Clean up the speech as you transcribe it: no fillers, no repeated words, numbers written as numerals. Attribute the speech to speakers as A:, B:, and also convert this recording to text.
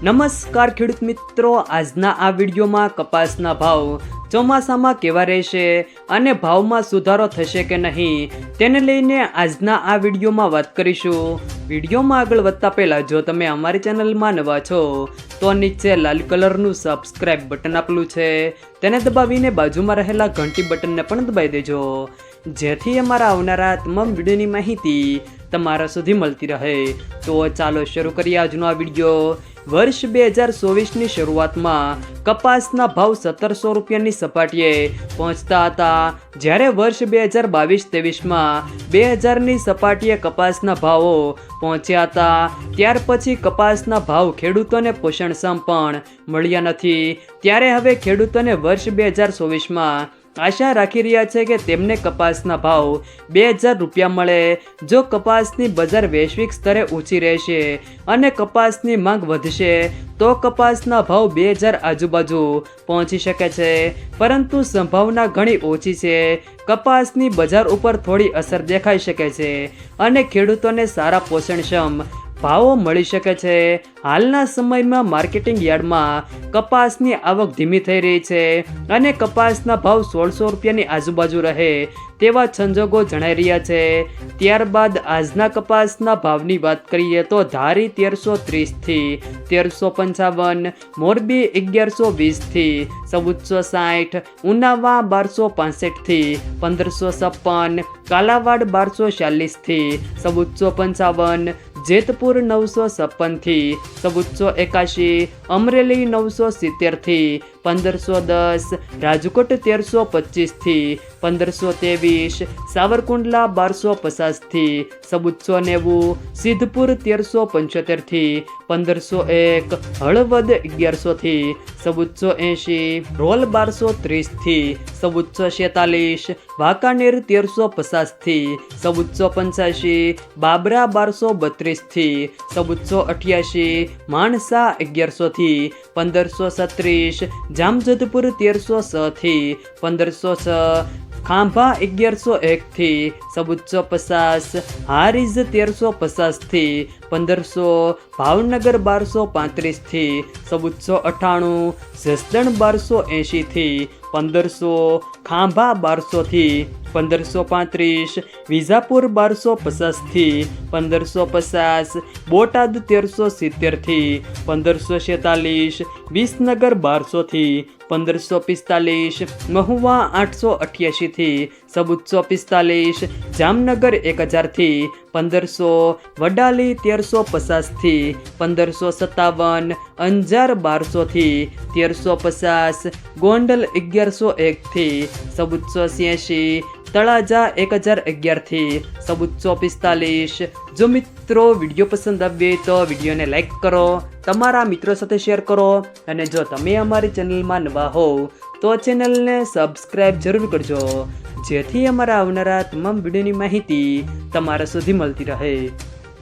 A: નમસ્કાર ખેડૂત મિત્રો, આજના આ વિડીયોમાં કપાસના ભાવ ચોમાસામાં કેવા રહેશે અને ભાવમાં સુધારો થશે કે નહીં તેને લઈને આજના આ વિડીયોમાં વાત કરીશું। વિડીયોમાં આગળ વધતા પહેલાં જો તમે અમારી ચેનલમાં નવા છો તો નીચે લાલ કલરનું સબસ્ક્રાઇબ બટન આપેલું છે તેને દબાવીને બાજુમાં રહેલા ઘંટી બટનને પણ દબાવી દેજો, જેથી અમારા આવનારા તમામ વિડીયોની માહિતી તમારા સુધી મળતી રહે। તો ચાલો શરૂ કરીએ આજનો આ વિડીયો। વર્ષ 2024ની શરૂઆતમાં કપાસના ભાવ 1700 રૂપિયાની સપાટીએ પહોંચતા હતા, જ્યારે વર્ષ 2022-23માં 2000ની સપાટીએ કપાસના ભાવો પહોંચ્યા હતા। ત્યાર પછી કપાસના ભાવ ખેડૂતોને પોષણક્ષમ પણ મળ્યા નથી, ત્યારે હવે ખેડૂતોને વર્ષ 2024માં આશા રાખી રહ્યા છે કે તેમને કપાસના ભાવ 2000 રૂપિયા મળે। જો કપાસની બજાર વૈશ્વિક સ્તરે ઊંચી રહેશે અને કપાસની માંગ વધશે તો કપાસના ભાવ 2000 આજુબાજુ પહોંચી શકે છે, પરંતુ સંભાવના ઘણી ઓછી છે। કપાસની બજાર ઉપર થોડી અસર દેખાઈ શકે છે અને ખેડૂતોને સારા પોષણક્ષમ ભાવો મળી શકે છે। હાલના સમયમાં માર્કેટિંગ યાર્ડમાં કપાસની આવક ધીમી થઈ રહી છે અને કપાસના ભાવ 1600 રૂપિયાની આજુબાજુ રહે તેવા સંજોગો જણાઈ રહ્યા છે। ત્યારબાદ આજના કપાસના ભાવની વાત કરીએ તો ધારી 1330 થી 1355, મોરબી 1120 થી 1460, ઉનાવા 1265 થી 1556, કાલાવાડ 1240 થી 1455, જેતપુર 956 થી 1481, અમરેલી 970 થી 1510, રાજકોટ 1325 થી 1523, સાવરકુંડલા 1250 થી 1490, સિદ્ધપુર 1375 થી 1501, હળવદ 1100 થી 1480, રોલ 1230 થી 1446, વાંકાનેર 1350 થી 1485, બાબરા 1232 થી 1488, માણસા 1100 થી 1536, જામજોધપુર 1306 થી 1506, ખાંભા 1101 થી 1450, હારીજ 1350 થી 1500, ભાવનગર 1235 થી 1498, જસદણ 1280 થી 1500, ખાંભા 1200 થી 1535, વિજાપુર 1250 થી 1550, બોટાદ 1370 થી 1546, વિસનગર 1200 થી 1545, મહુવા 888 થી 1445, જામનગર 1000 થી 1500, વડાલી 1350 થી 1557, અંજાર 1200 થી 1350, ગોંડલ 1101 થી 1486, તળાજા 1011 થી 1445। જો મિત્રો વિડીયો પસંદ આવે તો વિડીયોને લાઈક કરો, તમારા મિત્રો સાથે શેર કરો અને જો તમે અમારી ચેનલમાં નવા હોવ તો ચેનલને સબસ્ક્રાઈબ જરૂર કરજો, જેથી અમારા આવનારા તમામ વિડીયોની માહિતી તમારા સુધી મળતી રહે।